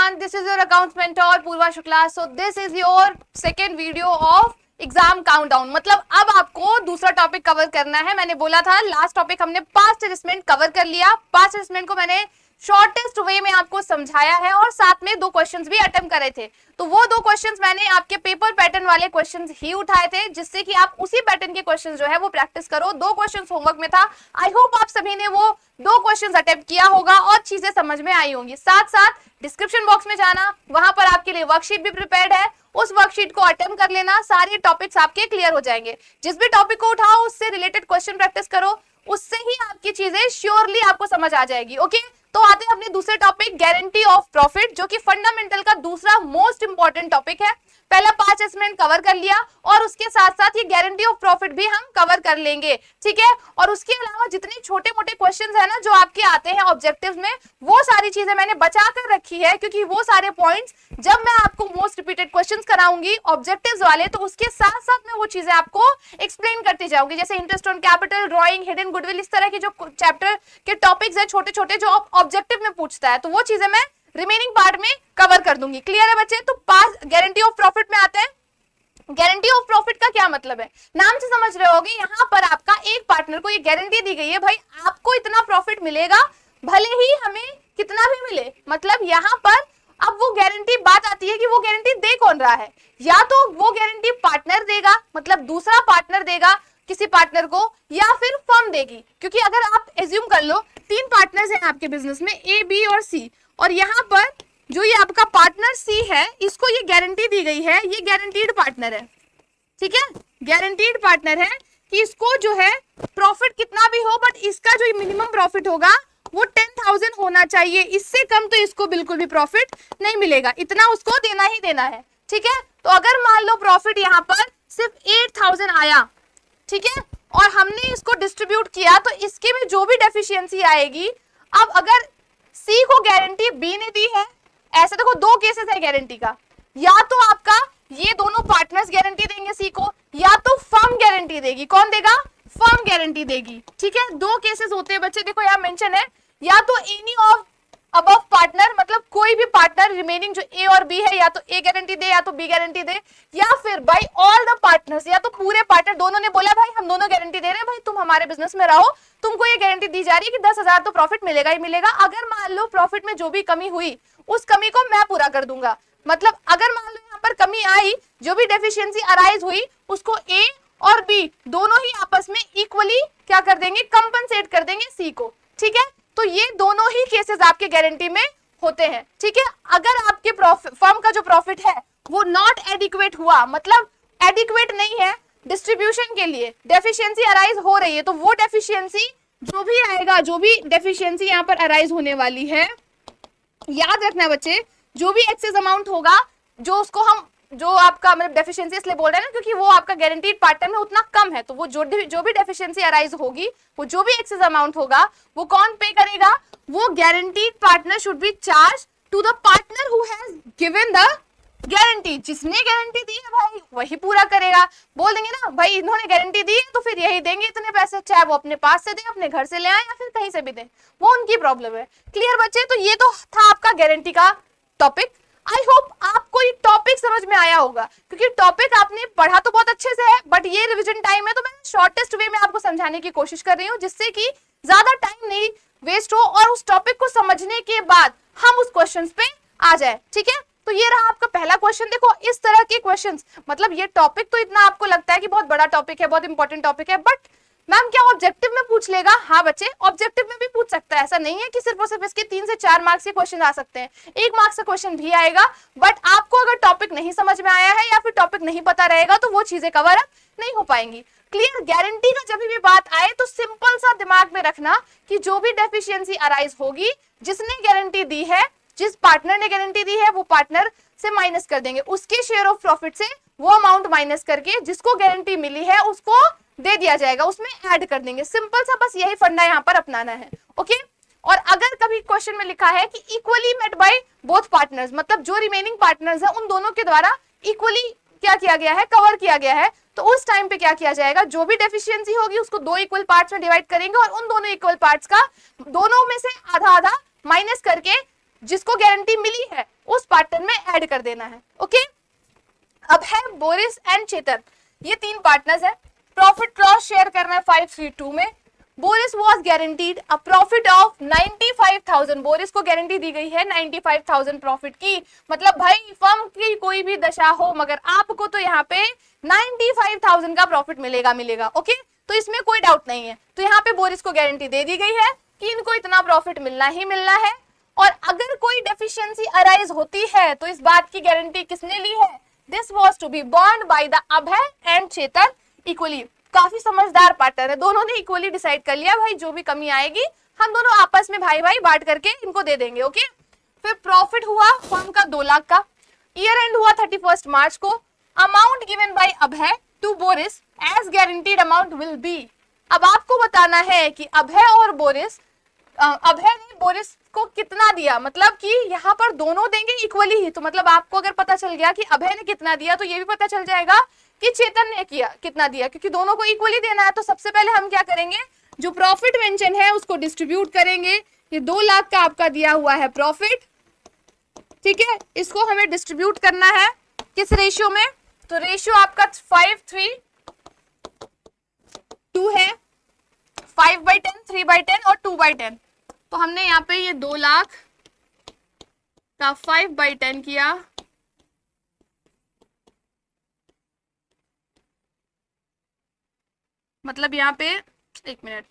everyone, this is your accounts mentor Purva Shukla. So this is your second video of exam countdown. मतलब अब आपको दूसरा topic cover करना है. मैंने बोला था लास्ट टॉपिक हमने पास्ट असेसमेंट कवर कर लिया. पास्ट असेसमेंट को मैंने शॉर्टेस्ट वे में आपको समझाया है और साथ में 2 क्वेश्चंस भी अटेम्प्ट करे थे. तो वो 2 क्वेश्चंस मैंने आपके पेपर पैटर्न वाले क्वेश्चंस ही उठाए थे, जिससे कि आप उसी पैटर्न के क्वेश्चंस जो है वो प्रैक्टिस करो. 2 क्वेश्चंस होमवर्क में था. आई होप आप सभी ने वो 2 क्वेश्चंस अटेम्प्ट किया होगा और चीजें समझ में आई होंगी. साथ साथ डिस्क्रिप्शन बॉक्स में जाना, वहां पर आपके लिए वर्कशीट भी प्रिपेयर्ड है. उस वर्कशीट को अटेम्प्ट कर लेना, सारे टॉपिक्स आपके क्लियर हो जाएंगे. जिस भी टॉपिक को उठाओ उससे रिलेटेड क्वेश्चन प्रैक्टिस करो, उससे ही आपकी चीजें श्योरली आपको समझ आ जाएगी. ओके, तो आते हैं अपने दूसरे टॉपिक गारंटी ऑफ प्रॉफिट, जो कि फंडामेंटल का दूसरा मोस्ट इंपॉर्टेंट टॉपिक है. पहला 5 असेसमेंट कवर कर लिया और उसके साथ साथ ये गारंटी ऑफ प्रॉफिट भी हम कवर कर लेंगे. ठीक है, और उसके अलावा जितने छोटे मोटे क्वेश्चंस है ना जो आपके आते हैं ऑब्जेक्टिव्स में, वो सारी चीजें मैंने बचा कर रखी है, क्योंकि वो सारे पॉइंट्स जब मैं आपको मोस्ट रिपीटेड क्वेश्चंस कराऊंगी ऑब्जेक्टिव्स वाले, तो उसके साथ साथ मैं वो चीजें आपको एक्सप्लेन करती जाऊंगी. जैसे interest on capital, drawing, hidden goodwill, इस तरह के जो चैप्टर के टॉपिक्स है छोटे छोटे जो ऑब्जेक्टिव में पूछता है, तो वो चीजें मैं रिमेनिंग पार्ट में कवर कर दूंगी. क्लियर है बच्चे? तो पास गारंटी ऑफ प्रॉफिट में आते हैं. गारंटी ऑफ प्रॉफिट का क्या मतलब है? नाम से समझ रहे होगे, यहाँ पर आपका एक पार्टनर को ये गारंटी दी गई है, भाई आपको इतना प्रॉफिट मिलेगा भले ही हमें कितना भी मिले. मतलब यहाँ पर अब वो गारंटी बात आती है कि वो गारंटी दे कौन रहा है. या तो वो गारंटी पार्टनर देगा, मतलब दूसरा पार्टनर देगा किसी पार्टनर को, या फिर फर्म देगी. क्योंकि अगर आप एज्यूम कर लो 3 पार्टनर्स हैं आपके बिजनेस में, ए, बी और सी, और यहाँ पर जो ये आपका पार्टनर सी है, इसको ये गारंटी दी गई है, ये गारंटीड पार्टनर है. ठीक है, गारंटीड पार्टनर है कि इसको जो है प्रॉफिट कितना भी हो, बट इसका जो मिनिमम प्रॉफिट होगा वो 10,000 होना चाहिए. इससे कम तो इसको बिल्कुल भी प्रॉफिट नहीं मिलेगा, इतना उसको देना ही देना है. ठीक है, तो अगर मान लो प्रॉफिट यहाँ पर सिर्फ 8,000 आया, ठीक है, और हमने इसको डिस्ट्रीब्यूट किया, तो इसके में जो भी डेफिशिएंसी आएगी, अब अगर सी को गारंटी बी ने दी है, ऐसे देखो 2 केसेस है गारंटी का, या तो आपका ये दोनों पार्टनर्स गारंटी देंगे सी को, या तो फर्म गारंटी देगी. कौन देगा? फर्म गारंटी देगी. ठीक है, 2 केसेस होते हैं बच्चे, देखो यहाँ मेंशन है, या तो एनी ऑफ अबव पार्टनर, मतलब कोई भी पार्टनर रिमेनिंग जो ए और बी है, या तो ए गारंटी दे या तो बी गारंटी दे, या फिर बाय ऑल द पार्टनर्स, या तो पूरे पार्टनर दोनों ने बोला भाई हम दोनों गारंटी दे रहे हैं, भाई तुम हमारे बिजनेस में रहो, तुमको ये गारंटी दी जा रही है कि 10,000 तो प्रॉफिट मिलेगा ही मिलेगा. अगर मान लो प्रॉफिट में जो भी कमी हुई उस कमी को मैं पूरा कर दूंगा. मतलब अगर मान लो यहाँ पर कमी आई, जो भी डेफिशिएंसी अराइज हुई, उसको ए और बी दोनों ही आपस में इक्वली क्या कर देंगे, कंपनसेट कर देंगे सी को. ठीक है, तो ये दोनों ही केसेस आपके गारंटी में होते हैं. ठीक है, अगर आपके फर्म का जो प्रॉफिट है वो नॉट एडिक्वेट हुआ, मतलब एडिक्वेट नहीं है डिस्ट्रीब्यूशन के लिए, डेफिशिएंसी अराइज हो रही है, तो वो डेफिशिएंसी जो भी आएगा, जो भी डेफिशिएंसी यहाँ पर अराइज होने वाली है, याद रखना बच्चे, जो भी एक्सेस अमाउंट होगा, जो उसको हम जो आपका मतलब डेफिशिएंसी इसलिए बोल रहे हैं ना, क्योंकि वो आपका गारंटीड पार्टनर में उतना कम है, तो वो जो भी डेफिशिएंसी अराइज होगी, वो जो भी एक्सेस अमाउंट होगा, वो कौन पे करेगा? वो guaranteed partner should be charge to the partner who has given the guarantee. जिसने गारंटी दी है भाई वही पूरा करेगा. बोल देंगे ना भाई इन्होंने गारंटी दी है तो फिर यही देंगे इतने पैसे, चाहे वो अपने पास से दे, अपने घर से ले आए, या फिर कहीं से भी दे, वो उनकी प्रॉब्लम है. क्लियर बच्चे? तो ये तो था आपका गारंटी का टॉपिक. आई होप आपको ये टॉपिक समझ में आया होगा, क्योंकि टॉपिक आपने पढ़ा तो बहुत अच्छे से है, बट ये रिवीजन टाइम है, तो मैं शॉर्टेस्ट वे में आपको समझाने की कोशिश कर रही हूँ, जिससे कि ज्यादा टाइम नहीं वेस्ट हो और उस टॉपिक को समझने के बाद हम उस क्वेश्चन पे आ जाए. ठीक है, तो ये रहा आपका पहला क्वेश्चन. देखो इस तरह के क्वेश्चंस, मतलब ये टॉपिक तो इतना आपको लगता है कि बहुत बड़ा टॉपिक है, बहुत इंपॉर्टेंट टॉपिक है, बट मैम क्या ऑब्जेक्टिव में पूछ लेगा? हाँ बच्चे, ऑब्जेक्टिव में भी पूछ सकता है. ऐसा नहीं है कि सिर्फ और सिर्फ इसके 3 से 4 मार्क्स के क्वेश्चन आ सकते हैं, 1 मार्क्स का क्वेश्चन भी आएगा. बट आपको अगर टॉपिक नहीं समझ में आया है या फिर टॉपिक नहीं पता रहेगा, तो वो चीजें कवर अप नहीं हो पाएंगी. क्लियर? गारंटी का जब भी बात आए तो सिंपल सा दिमाग में रखना कि जो भी डेफिशिएंसी अराइज होगी, जिसने गारंटी दी है, जिस पार्टनर ने गारंटी दी है, वो पार्टनर से माइनस कर देंगे, उसके शेयर ऑफ प्रॉफिट से वो अमाउंट माइनस करके जिसको गारंटी मिली है उसको दे दिया जाएगा, उसमें ऐड कर देंगे. सिंपल सा बस यही फंडा यहाँ पर अपनाना है. ओके, और अगर कभी क्वेश्चन में लिखा है कि equally met by both partners, मतलब जो रिमेनिंग पार्टनर्स है उन दोनों के द्वारा इक्वली क्या किया गया है, कवर किया गया है, तो उस टाइम पे क्या किया जाएगा, जो भी डेफिशिएंसी होगी उसको 2 इक्वल पार्ट्स में डिवाइड करेंगे और उन दोनों इक्वल पार्ट्स का दोनों में से आधा आधा माइनस करके जिसको गारंटी मिली है उस पार्टनर में ऐड कर देना है। ओके, अब है बोरिस एंड चेतन, ये 3 पार्टनर्स है। प्रॉफिट क्रॉस शेयर करना है 532 में। Boris was guaranteed a profit of 95,000, Boris को गारंटी दी गई है 95,000 प्रॉफिट की। मतलब भाई फर्म की कोई भी दशा हो मगर आपको तो यहाँ पे 95,000 का प्रॉफिट मिलेगा। ओके, तो इसमें कोई डाउट नहीं है। तो यहाँ पे बोरिस को गारंटी दे दी गई है कि इनको इतना प्रॉफिट मिलना ही मिलना है, और अगर कोई डेफिशिएंसी अराइज होती है तो इस बात की गारंटी किसने ली है? This was to be borne by the Abhay and Chetan equally. काफी समझदार पार्टनर है, दोनों ने इक्वली डिसाइड कर लिया भाई जो भी कमी आएगी हम दोनों आपस में भाई भाई बांट करके इनको दे देंगे। ओके, फिर प्रॉफिट हुआ फर्म का 2 लाख का। ईयर एंड हुआ 31 मार्च को। Amount given by Abhay to Boris as guaranteed amount will be. अब आपको बताना है कि अभय और बोरिस, अभय ने बोरिस को कितना दिया, मतलब कि यहाँ पर दोनों देंगे इक्वली ही। तो मतलब आपको अगर पता चल गया कि अभय ने कितना दिया तो ये भी पता चल जाएगा कि चेतन ने कितना दिया, क्योंकि दोनों को इक्वली देना है। तो सबसे पहले हम क्या करेंगे, जो प्रॉफिट मेंशन है उसको डिस्ट्रीब्यूट करेंगे। ये 2 लाख का आपका दिया हुआ है प्रॉफिट, ठीक है, इसको हमें डिस्ट्रीब्यूट करना है किस रेशियो में? तो रेशियो आपका 5:3:2 है, 5/10, 3/10 और 2/10। तो हमने यहाँ पे ये 2 लाख का 5/10 किया, मतलब यहाँ पे 1 मिनट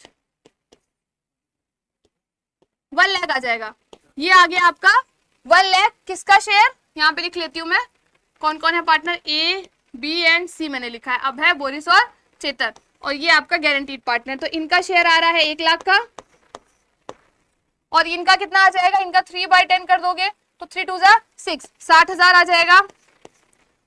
1 लाख आ जाएगा। ये आ गया आपका 1 लाख। किसका शेयर यहाँ पे लिख लेती हूँ मैं, कौन कौन है पार्टनर, ए बी एंड सी मैंने लिखा है, अभय बोरिस और चेतन, और ये आपका गारंटीड पार्टनर। तो इनका शेयर आ रहा है 1 लाख का, और इनका कितना आ जाएगा, इनका 3/10 कर दोगे तो 3×2=6, 60,000 आ जाएगा।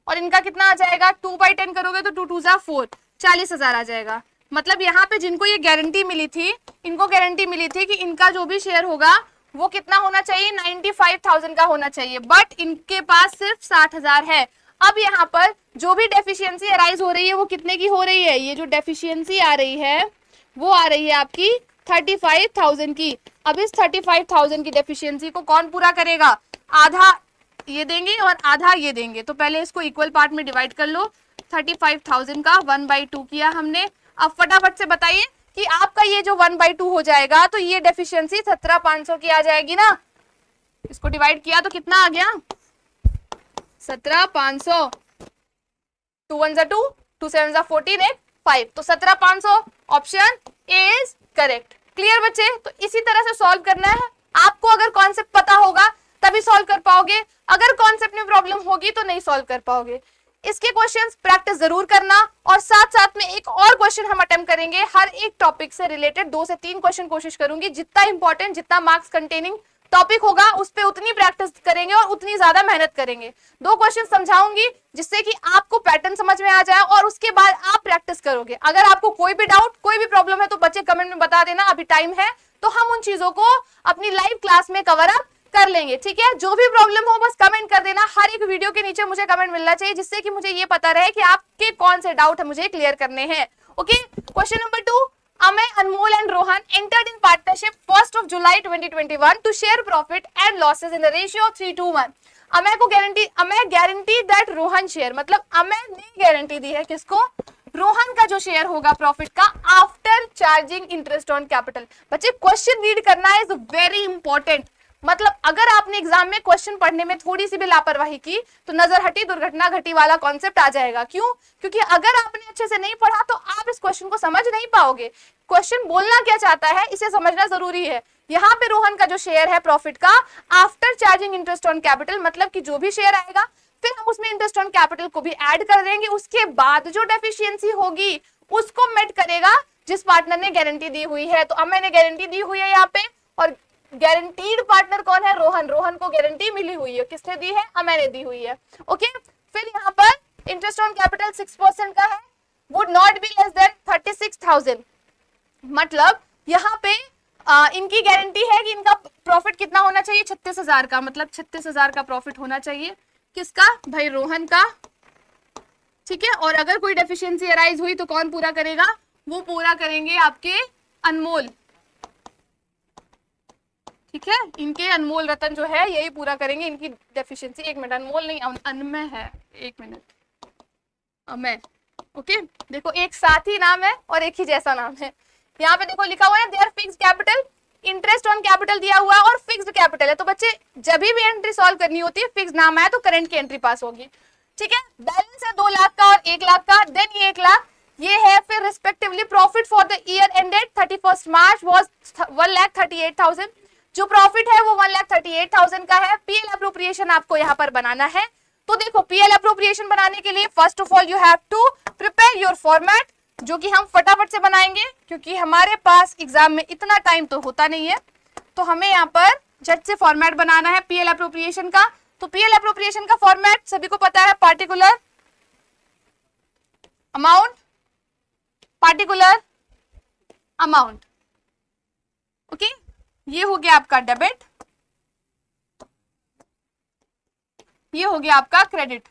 और इनका कितना आ जाएगा, 2/10 करोगे तो 2×2=4, 40,000 आ जाएगा। मतलब यहाँ पे जिनको ये गारंटी मिली थी, इनको गारंटी मिली थी कि इनका जो भी शेयर होगा वो कितना होना चाहिए, 95,000 का होना चाहिए, बट इनके पास सिर्फ 60,000 है। अब यहाँ पर जो भी डेफिशिएंसी अराइज हो रही है वो कितने की हो रही है, ये जो डेफिशिएंसी आ रही है वो आ रही है आपकी 35,000 की। अब इस 35,000 की डेफिशिएंसी को कौन पूरा करेगा, आधा ये देंगे और आधा ये देंगे। तो पहले इसको इक्वल पार्ट में डिवाइड कर लो, 35,000 का 1/2 किया हमने। अब फटाफट से बताइए कि आपका ये जो 1/2 हो जाएगा तो ये डेफिशिएंसी 17,500 की आ जाएगी ना। इसको डिवाइड किया तो कितना आ गया, 17,500, 2 1 जा 2, 2 7 जा 14, 8 5, तो 17,500 option A is correct. Clear बच्चे? तो इसी तरह से सॉल्व करना है आपको। अगर कॉन्सेप्ट पता होगा तभी सॉल्व कर पाओगे, अगर कॉन्सेप्ट में प्रॉब्लम होगी तो नहीं सॉल्व कर पाओगे। इसके क्वेश्चंस प्रैक्टिस जरूर करना, और साथ साथ में एक और क्वेश्चन हम अटेम्प्ट करेंगे। हर एक टॉपिक से रिलेटेड 2 से 3 क्वेश्चन कोशिश करूंगी। जितना इंपॉर्टेंट, जितना मार्क्स कंटेनिंग टॉपिक होगा उस पे उतनी प्रैक्टिस करेंगे और उतनी ज्यादा मेहनत करेंगे। 2 क्वेश्चन समझाऊंगी जिससे कि आपको पैटर्न समझ में आ जाए, और उसके बाद आप प्रैक्टिस करोगे। अगर आपको कोई भी डाउट, कोई भी प्रॉब्लम है तो बच्चे कमेंट में बता देना, अभी टाइम है तो हम उन चीजों को अपनी लाइव क्लास में कवर अप कर लेंगे। ठीक है, जो भी प्रॉब्लम हो बस कमेंट कर देना। हर एक वीडियो के नीचे मुझे कमेंट मिलना चाहिए जिससे कि मुझे ये पता रहे कि आपके कौन से डाउट है मुझे क्लियर करने हैं। Okay, question number 2, Amay, Anmol and Rohan entered in partnership 1st of July 2021 to share profit and losses in the ratio 3:1. Amay को गारंटी दैट रोहन शेयर, मतलब अमय ने गारंटी दी है किसको, रोहन का जो शेयर होगा प्रॉफिट का after charging interest on capital. बच्चे क्वेश्चन रीड करना इज वेरी इंपॉर्टेंट। मतलब अगर आपने एग्जाम में क्वेश्चन पढ़ने में थोड़ी सी भी लापरवाही की तो नजर हटी दुर्घटना घटी वाला कॉन्सेप्ट आ जाएगा। क्यों? क्योंकि अगर आपने अच्छे से नहीं पढ़ा तो आप इस क्वेश्चन को समझ नहीं पाओगे। क्वेश्चन बोलना क्या चाहता है इसे समझना जरूरी है। यहाँ पे रोहन का जो शेयर है प्रॉफिट का after charging interest on capital, मतलब कि जो भी शेयर आएगा फिर हम उसमें इंटरेस्ट ऑन कैपिटल को भी ऐड कर देंगे, उसके बाद जो डेफिशिएंसी होगी उसको मेट करेगा जिस पार्टनर ने गारंटी दी हुई है। तो अमय ने गारंटी दी हुई है यहाँ पे, और गारंटीड पार्टनर कौन है, रोहन। रोहन को गारंटी मिली हुई है, किसने दी है, अमय ने दी हुई है। ओके, फिर यहाँ पर इंटरेस्ट ऑन कैपिटल 6% का है, would not be less than 36,000। मतलब यहाँ पे इनकी गारंटी है कि इनका प्रॉफिट कितना होना चाहिए, 36,000 का, मतलब 36,000 का प्रॉफिट होना चाहिए। किसका भाई, रोहन का। ठीक है, और अगर कोई डेफिशिएंसी अराइज हुई तो कौन पूरा करेगा, वो पूरा करेंगे आपके अनमोल। ठीक है, इनके अनमोल रतन जो है यही पूरा करेंगे इनकी डेफिशिएंसी। 1 मिनट, अनमोल नहीं अनमय है, 1 मिनट, अमय। ओके, देखो एक साथ ही नाम है और एक ही जैसा नाम है। यहाँ पे देखो लिखा हुआ है their fixed capital, interest on capital दिया हुआ है और फिक्स्ड कैपिटल है। तो बच्चे जब भी एंट्री सॉल्व करनी होती है फिक्स्ड नाम है तो करंट की एंट्री पास होगी। ठीक है, बैलेंस है 2 लाख का और 1 लाख का। देन ये 1 लाख ये है, फिर respectively profit for the year ended 31 March was 1,38,000। जो प्रॉफिट है वो 1,38,000 का है। पीएल अप्रोप्रिएशन आपको यहाँ पर बनाना है। तो देखो पीएल अप्रोप्रिएशन बनाने के लिए first of all you have to prepare your format, जो कि हम फटाफट से बनाएंगे क्योंकि हमारे पास एग्जाम में इतना टाइम तो होता नहीं है। तो हमें यहाँ पर झट से फॉर्मेट बनाना है पीएल अप्रोप्रिएशन का। तो पीएल अप्रोप्रिएशन का फॉर्मेट सभी को पता है, particular amount, particular amount. Okay, ये हो गया आपका डेबिट, ये हो गया आपका क्रेडिट।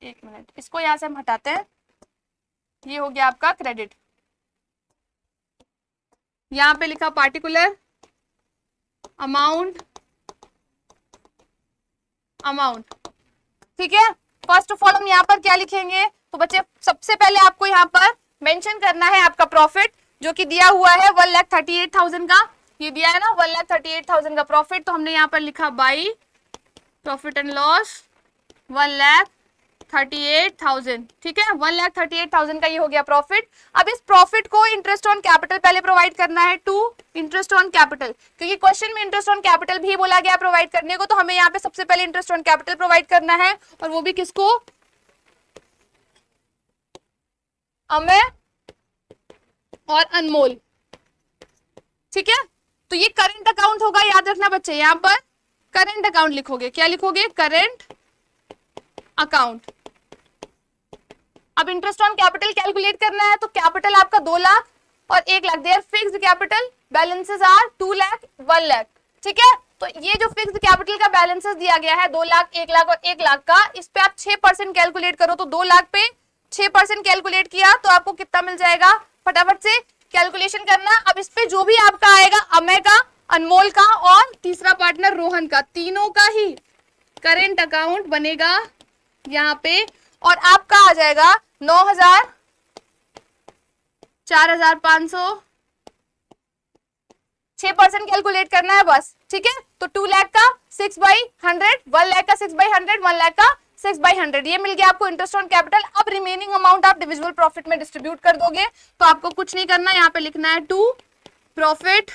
1 मिनट, इसको यहां से हम हटाते हैं। ये हो गया आपका क्रेडिट। यहां पे लिखा पार्टिकुलर अमाउंट, अमाउंट। ठीक है, फर्स्ट ऑफ ऑल हम यहाँ पर क्या लिखेंगे? तो बच्चे सबसे पहले आपको यहाँ पर मेंशन करना है आपका प्रॉफिट, जो कि दिया हुआ है 1,38,000 का। ये दिया है ना 1,38,000 का प्रॉफिट। तो हमने यहाँ पर लिखा बाई प्रॉफिट एंड लॉस 1,38,000। ठीक है, 1,38,000 का ये हो गया प्रॉफिट। अब इस प्रॉफिट को इंटरेस्ट ऑन कैपिटल पहले प्रोवाइड करना है टू इंटरेस्ट ऑन कैपिटल, क्योंकि क्वेश्चन में इंटरेस्ट ऑन कैपिटल भी बोला गया प्रोवाइड करने को। तो हमें यहाँ पे सबसे पहले इंटरेस्ट ऑन कैपिटल प्रोवाइड करना है, और वो भी किसको? अमय और अनमोल। ठीक है, तो ये करंट अकाउंट होगा, याद रखना बच्चे। यहाँ पर करंट अकाउंट लिखोगे, क्या लिखोगे? Current account. अब इंटरेस्ट ऑन कैपिटल कैलकुलेट करना है, तो कैपिटल आपका 2 लाख और 1 lakh. Their fixed capital balances are 2 lakh 1 lakh. ठीक है, तो ये जो फिक्स्ड कैपिटल का बैलेंसेस दिया गया है 2 लाख 1 लाख और 1 लाख का, इस पे आप 6% कैलकुलेट करो। तो 2 लाख पे 6% कैलकुलेट किया तो आपको कितना मिल जाएगा? फटाफट से कैलकुलेशन करना। अब इस पे जो भी आपका आएगा, अमय का, अनमोल का और तीसरा पार्टनर रोहन का, तीनों का ही करेंट अकाउंट बनेगा यहाँ पे। और आपका आ जाएगा 9,000, 4,500, 6% कैलकुलेट करना है बस। ठीक है, तो 2 लाख का 6/100, 1 लाख का 6/100, 1 लाख का 6/100, ये मिल गया आपको इंटरेस्ट ऑन कैपिटल। अब रिमेनिंग अमाउंट आप डिविजिबल प्रॉफिट में डिस्ट्रीब्यूट कर दोगे। तो आपको कुछ नहीं करना, यहाँ पे लिखना है to profit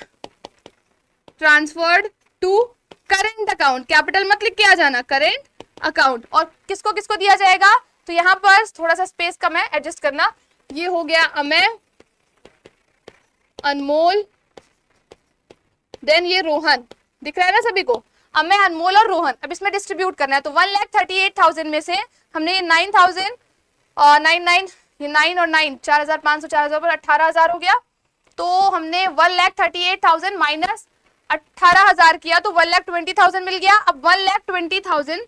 transferred to current account. Capital मत लिख के आ जाना, करेंट अकाउंट। और किसको किसको दिया जाएगा? तो यहाँ पर थोड़ा सा स्पेस कम है, एडजस्ट करना। ये हो गया अमय, अनमोल, देन ये रोहन। दिख रहा है ना सभी को? अमय, अनमोल और रोहन। अब इसमें डिस्ट्रीब्यूट करना है। तो 1,38,000 में से हमने ये 9,000 और 9 ये 9 और 9 4,500, 4,000 पर 18,000 हो गया। तो हमने 1,38,000 माइनस 18,000 किया तो 1,20,000 मिल गया। अब 1,20,000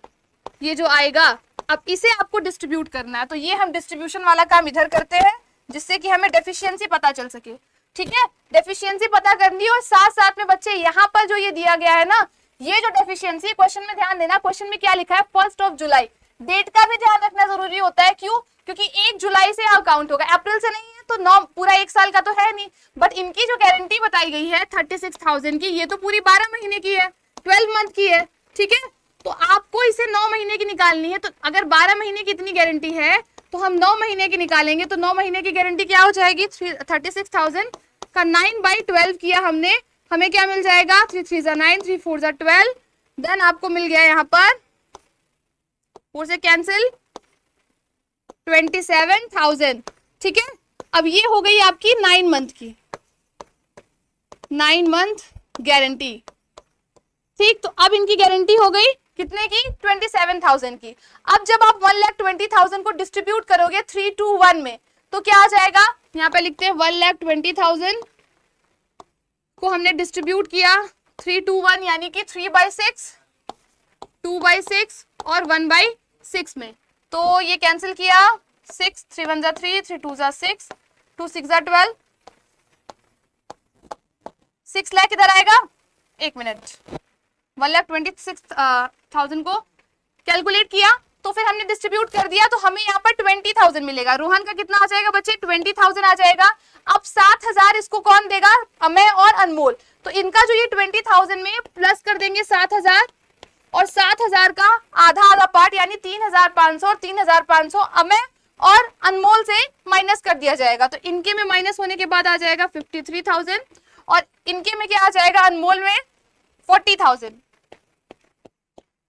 ये जो आएगा, अब इसे आपको डिस्ट्रीब्यूट करना है। तो ये हम डिस्ट्रीब्यूशन वाला काम इधर करते हैं, जिससे कि हमें डेफिशिएंसी पता चल सके। ठीक है, डेफिशिएंसी पता करनी। और साथ साथ में बच्चे यहाँ पर जो ये दिया गया है ना, ये जो डेफिशिएंसी, क्वेश्चन में ध्यान देना, क्वेश्चन में क्या लिखा है? 1 जुलाई। डेट का भी ध्यान रखना जरूरी होता है। क्यों? क्योंकि 1 जुलाई से अकाउंट होगा, अप्रैल से नहीं है, तो 9 पूरा 1 साल का तो है नहीं। बट इनकी जो गारंटी बताई गई है 36,000 की, ये तो पूरी 12 महीने की है, 12 मंथ की है। ठीक है, तो आपको इसे 9 महीने की निकालनी है। तो अगर 12 महीने की इतनी गारंटी है तो हम 9 महीने की निकालेंगे। तो 9 महीने की गारंटी क्या हो जाएगी? 36,000 का 9/12 किया हमने, हमें क्या मिल जाएगा? 3 3 9, 3 4 12। देन आपको मिल गया यहाँ पर 4 से कैंसिल 27,000। ठीक है, अब ये हो गई आपकी 9 मंथ की, 9 मंथ गारंटी। ठीक, तो अब इनकी गारंटी हो गई कितने की? 27,000 की। अब जब आप 1,20,000 को डिस्ट्रीब्यूट करोगे 3 to 1 में, तो क्या आ जाएगा? यहाँ पे लिखते हैं 1,20,000 को हमने डिस्ट्रीब्यूट किया 3 to 1, यानी कि 3/6, 2/6 और 1/6 में। तो ये कैंसिल किया, 6 3 1 3, 3 2 6, 2 6 12, 6 लाख इधर आएगा, 1 मिनट, 1,26,000 को कैलकुलेट किया तो फिर हमने डिस्ट्रीब्यूट कर दिया तो हमें यहाँ पर 20,000 मिलेगा। रोहन का कितना आ जाएगा बच्चे, 20,000 आ जाएगा। अब 7,000 इसको कौन देगा, अमेय और अनमोल। तो इनका जो ये 20,000 में प्लस कर देंगे 7,000 और 7,000 का आधा आधा पार्ट यानी 3,500 और 3,500 अमेय और अनमोल से माइनस कर दिया जाएगा। तो इनके में माइनस होने के बाद आ जाएगा 53,000 और इनके में क्या आ जाएगा, अनमोल में 40,000।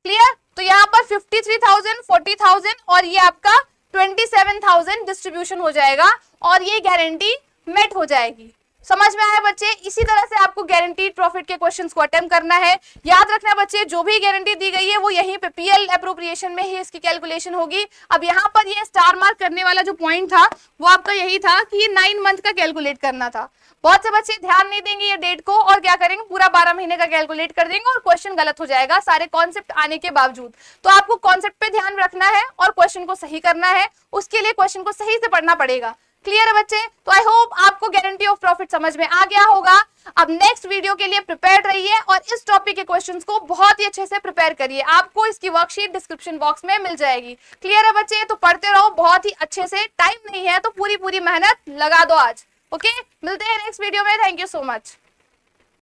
क्लियर। तो यहाँ पर 53,000, 40,000 और ये आपका 27,000 डिस्ट्रीब्यूशन हो जाएगा और ये गारंटी मेट हो जाएगी। समझ में आया बच्चे। इसी तरह से आपको गारंटीड प्रॉफिट के क्वेश्चंस को अटेम्प्ट करना है। याद रखना बच्चे, जो भी गारंटी दी गई है वो यहीं पे पीएल एप्रोप्रिएशन में ही इसकी कैलकुलेशन होगी। अब यहाँ पर ये स्टार मार्क करने वाला जो पॉइंट था वो आपका यही था कि ये 9 मंथ का कैलकुलेट करना था। बहुत से बच्चे ध्यान नहीं देंगे ये डेट को और क्या करेंगे, पूरा 12 महीने का कैलकुलेट कर देंगे और क्वेश्चन गलत हो जाएगा सारे कॉन्सेप्ट आने के बावजूद। तो आपको कॉन्सेप्ट पे ध्यान रखना है और क्वेश्चन को सही करना है, उसके लिए क्वेश्चन को सही से पढ़ना पड़ेगा। क्लियर है बच्चे। तो आई होप आपको गारंटी ऑफ प्रॉफिट समझ में आ गया होगा। अब नेक्स्ट वीडियो के लिए प्रिपेयर रहिए और इस टॉपिक के क्वेश्चंस को बहुत ही अच्छे से प्रिपेयर करिए। आपको इसकी वर्कशीट डिस्क्रिप्शन बॉक्स में मिल जाएगी। क्लियर है बच्चे। तो पढ़ते रहो बहुत ही अच्छे से, टाइम नहीं है तो पूरी मेहनत लगा दो आज। ओके, मिलते हैं नेक्स्ट वीडियो में। Thank you so much.